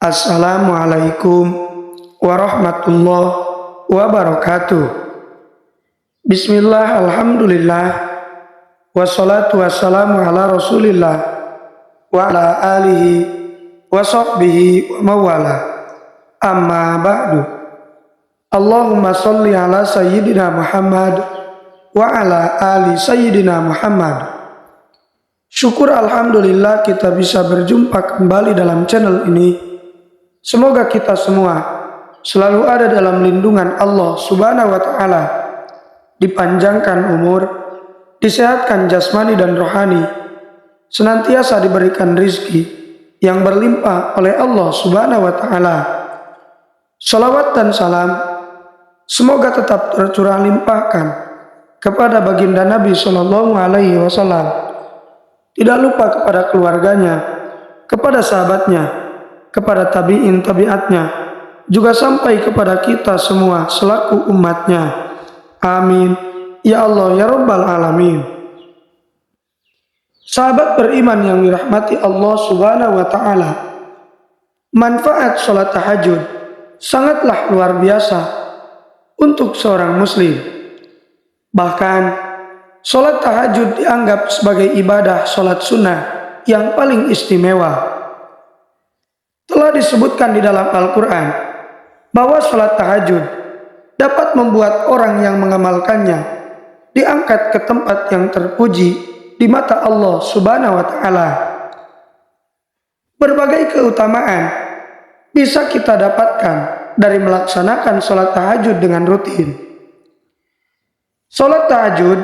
Assalamualaikum warahmatullahi wabarakatuh. Bismillah, alhamdulillah, wassalatu wassalamu ala rasulillah wa ala alihi wa sahbihi wa mawala. Amma ba'du. Allahumma salli ala sayyidina Muhammad wa ala ali sayyidina Muhammad. Syukur alhamdulillah kita bisa berjumpa kembali dalam channel ini. Semoga kita semua selalu ada dalam lindungan Allah Subhanahu wa Ta'ala, dipanjangkan umur, disehatkan jasmani dan rohani, senantiasa diberikan rizki yang berlimpah oleh Allah Subhanahu wa Ta'ala. Salawat dan salam semoga tetap tercurah limpahkan kepada baginda Nabi Sallallahu Alaihi Wasallam, tidak lupa kepada keluarganya, kepada sahabatnya, kepada tabi'in tabi'atnya, juga sampai kepada kita semua selaku umatnya. Amin ya Allah ya Rabbal Alamin. Sahabat beriman yang dirahmati Allah Subhanahu wa Ta'ala, manfaat sholat tahajud sangatlah luar biasa untuk seorang muslim. Bahkan sholat tahajud dianggap sebagai ibadah sholat sunnah yang paling istimewa. Telah disebutkan di dalam Al-Quran bahwa sholat tahajud dapat membuat orang yang mengamalkannya diangkat ke tempat yang terpuji di mata Allah Subhanahu wa Ta'ala. Berbagai keutamaan bisa kita dapatkan dari melaksanakan sholat tahajud dengan rutin. Sholat tahajud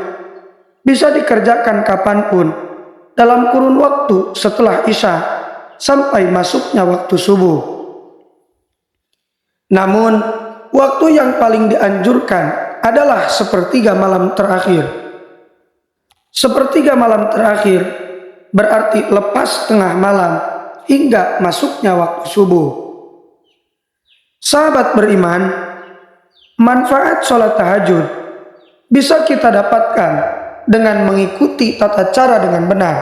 bisa dikerjakan kapanpun dalam kurun waktu setelah Isya sampai masuknya waktu subuh. Namun, waktu yang paling dianjurkan adalah sepertiga malam terakhir. Sepertiga malam terakhir berarti lepas tengah malam hingga masuknya waktu subuh. Sahabat beriman, manfaat sholat tahajud bisa kita dapatkan dengan mengikuti tata cara dengan benar.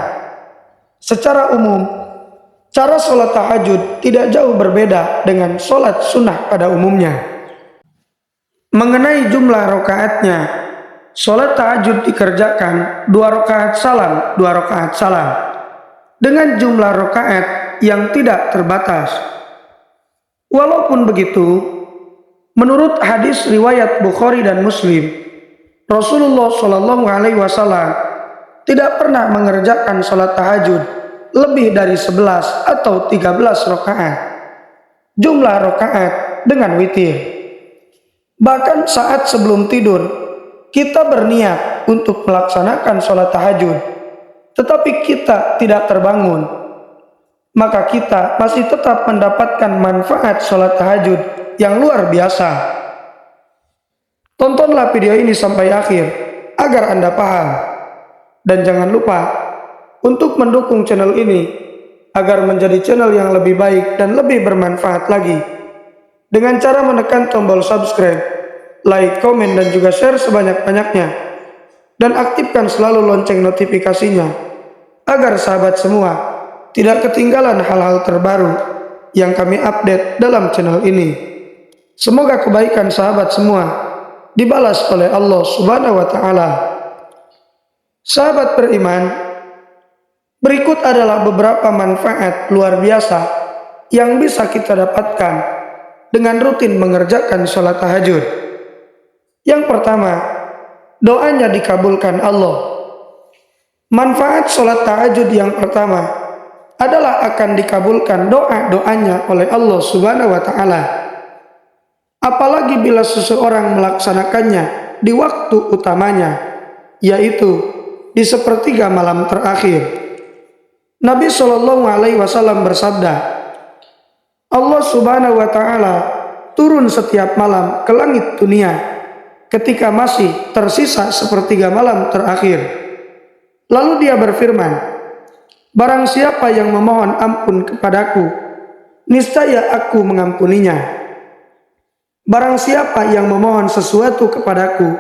Secara umum, cara sholat tahajud tidak jauh berbeda dengan sholat sunnah pada umumnya. Mengenai jumlah rakaatnya, sholat tahajud dikerjakan 2 rakaat salam, 2 rakaat salam, dengan jumlah rakaat yang tidak terbatas. Walaupun begitu, menurut hadis riwayat Bukhari dan Muslim, Rasulullah Shallallahu Alaihi Wasallam tidak pernah mengerjakan sholat tahajud lebih dari 11 atau 13 rakaat, jumlah rakaat dengan witir. Bahkan saat sebelum tidur kita berniat untuk melaksanakan sholat tahajud, tetapi kita tidak terbangun, maka kita masih tetap mendapatkan manfaat sholat tahajud yang luar biasa. Tontonlah video ini sampai akhir agar Anda paham, dan jangan lupa untuk mendukung channel ini agar menjadi channel yang lebih baik dan lebih bermanfaat lagi, dengan cara menekan tombol subscribe, like, komen, dan juga share sebanyak-banyaknya, dan aktifkan selalu lonceng notifikasinya agar sahabat semua tidak ketinggalan hal-hal terbaru yang kami update dalam channel ini. Semoga kebaikan sahabat semua dibalas oleh Allah Subhanahu wa Ta'ala. Sahabat beriman, berikut adalah beberapa manfaat luar biasa yang bisa kita dapatkan dengan rutin mengerjakan sholat tahajud. Yang pertama, doanya dikabulkan Allah. Manfaat sholat tahajud yang pertama adalah akan dikabulkan doa-doanya oleh Allah Subhanahu wa Ta'ala. Apalagi bila seseorang melaksanakannya di waktu utamanya, yaitu di sepertiga malam terakhir. Nabi Shallallahu Alaihi Wasallam bersabda, Allah Subhanahu wa Ta'ala turun setiap malam ke langit dunia ketika masih tersisa sepertiga malam terakhir. Lalu dia berfirman, barang siapa yang memohon ampun kepadaku, niscaya aku mengampuninya. Barang siapa yang memohon sesuatu kepadaku,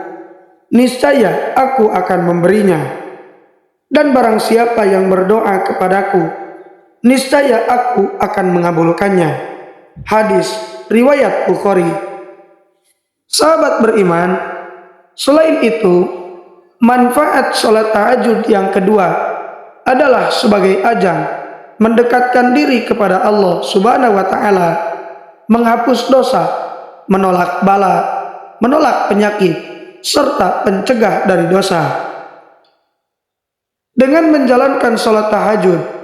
niscaya aku akan memberinya. Dan barang siapa yang berdoa kepadaku, niscaya aku akan mengabulkannya. Hadis riwayat Bukhari. Sahabat beriman, selain itu, manfaat sholat tahajud yang kedua adalah sebagai ajang mendekatkan diri kepada Allah Subhanahu wa Ta'ala, menghapus dosa, menolak bala, menolak penyakit, serta pencegah dari dosa. Dengan menjalankan sholat tahajud,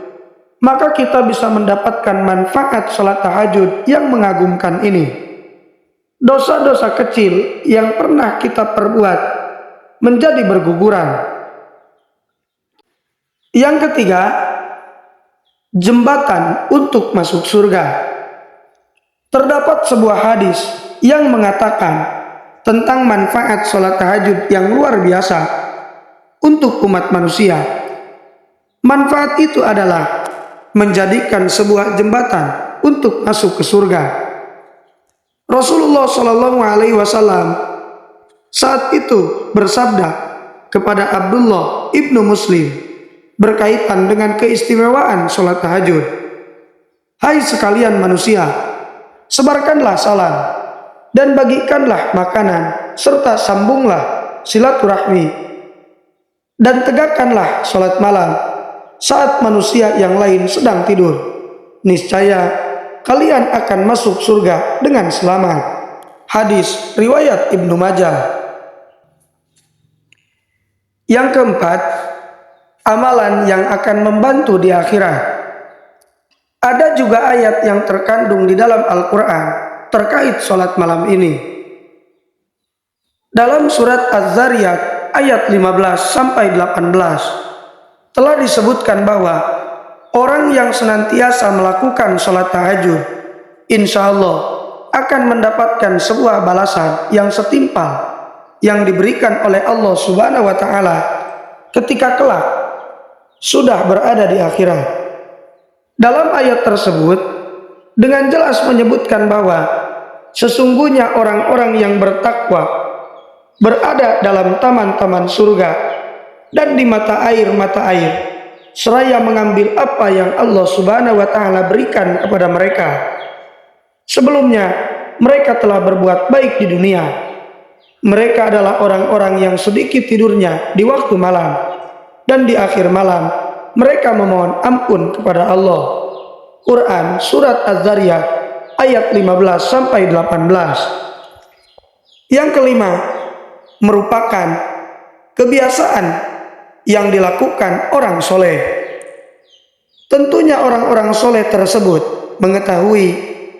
maka kita bisa mendapatkan manfaat sholat tahajud yang mengagumkan ini. Dosa-dosa kecil yang pernah kita perbuat menjadi berguguran. Yang ketiga, jembatan untuk masuk surga. Terdapat sebuah hadis yang mengatakan tentang manfaat sholat tahajud yang luar biasa untuk umat manusia. Manfaat itu adalah menjadikan sebuah jembatan untuk masuk ke surga. Rasulullah Shallallahu Alaihi Wasallam saat itu bersabda kepada Abdullah ibnu Muslim berkaitan dengan keistimewaan sholat tahajud. Hai sekalian manusia, sebarkanlah salam dan bagikanlah makanan serta sambunglah silaturahmi dan tegakkanlah sholat malam saat manusia yang lain sedang tidur. Niscaya kalian akan masuk surga dengan selamat. Hadis riwayat Ibnu Majah. Yang keempat, amalan yang akan membantu di akhirat. Ada juga ayat yang terkandung di dalam Al-Quran terkait sholat malam ini. Dalam surat Az-Zariyat ayat 15-18 telah disebutkan bahwa orang yang senantiasa melakukan sholat tahajud, insya Allah akan mendapatkan sebuah balasan yang setimpal yang diberikan oleh Allah Subhanahu wa Ta'ala ketika kelak sudah berada di akhirat. Dalam ayat tersebut dengan jelas menyebutkan bahwa sesungguhnya orang-orang yang bertakwa berada dalam taman-taman surga dan di mata air seraya mengambil apa yang Allah Subhanahu wa Ta'ala berikan kepada mereka. Sebelumnya mereka telah berbuat baik di dunia. Mereka adalah orang-orang yang sedikit tidurnya di waktu malam, dan di akhir malam mereka memohon ampun kepada Allah. Quran surat Az-Zariyat ayat 15-18. Yang kelima, merupakan kebiasaan yang dilakukan orang soleh. Tentunya orang-orang soleh tersebut mengetahui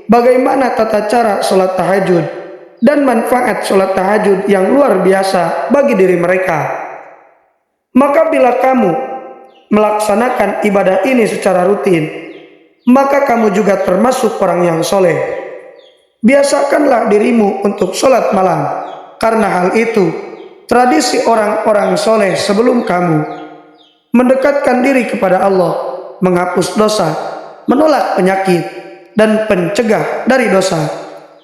bagaimana tata cara sholat tahajud dan manfaat sholat tahajud yang luar biasa bagi diri mereka. Maka bila kamu melaksanakan ibadah ini secara rutin, maka kamu juga termasuk orang yang soleh. Biasakanlah dirimu untuk sholat malam, karena hal itu tradisi orang-orang soleh sebelum kamu, mendekatkan diri kepada Allah, menghapus dosa, menolak penyakit, dan pencegah dari dosa.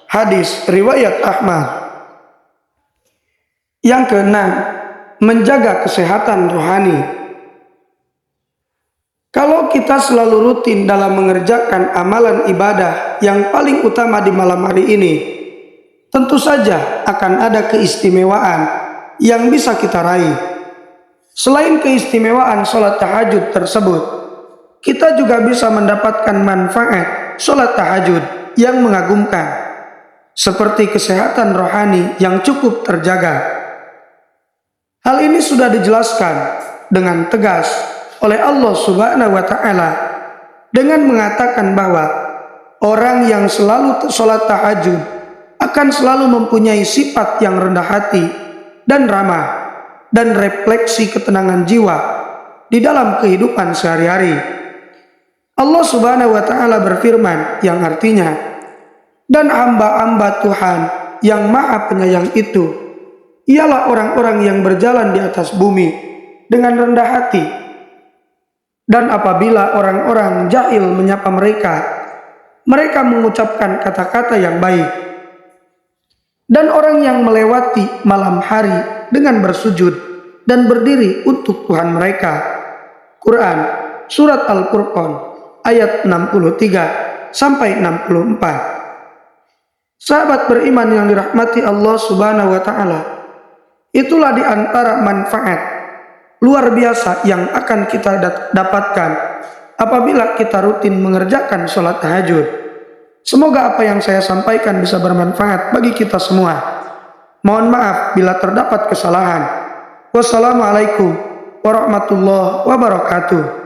Hadis riwayat Ahmad. Yang keenam, menjaga kesehatan rohani. Kalau kita selalu rutin dalam mengerjakan amalan ibadah yang paling utama di malam hari ini, tentu saja akan ada keistimewaan yang bisa kita raih. Selain keistimewaan sholat tahajud tersebut, kita juga bisa mendapatkan manfaat sholat tahajud yang mengagumkan, seperti kesehatan rohani yang cukup terjaga. Hal ini sudah dijelaskan dengan tegas oleh Allah Subhanahu wa Ta'ala dengan mengatakan bahwa orang yang selalu sholat tahajud akan selalu mempunyai sifat yang rendah hati dan ramah, dan refleksi ketenangan jiwa di dalam kehidupan sehari-hari. Allah Subhanahu wa Ta'ala berfirman yang artinya, dan hamba-hamba Tuhan yang Maha Penyayang itu ialah orang-orang yang berjalan di atas bumi dengan rendah hati, dan apabila orang-orang jahil menyapa mereka, mereka mengucapkan kata-kata yang baik. Dan orang yang melewati malam hari dengan bersujud dan berdiri untuk Tuhan mereka. Quran surat Al-Furqan ayat 63-64. Sahabat beriman yang dirahmati Allah Subhanahu wa taala, itulah di antara manfaat luar biasa yang akan kita dapatkan apabila kita rutin mengerjakan sholat tahajud. Semoga apa yang saya sampaikan bisa bermanfaat bagi kita semua. Mohon maaf bila terdapat kesalahan. Wassalamualaikum warahmatullahi wabarakatuh.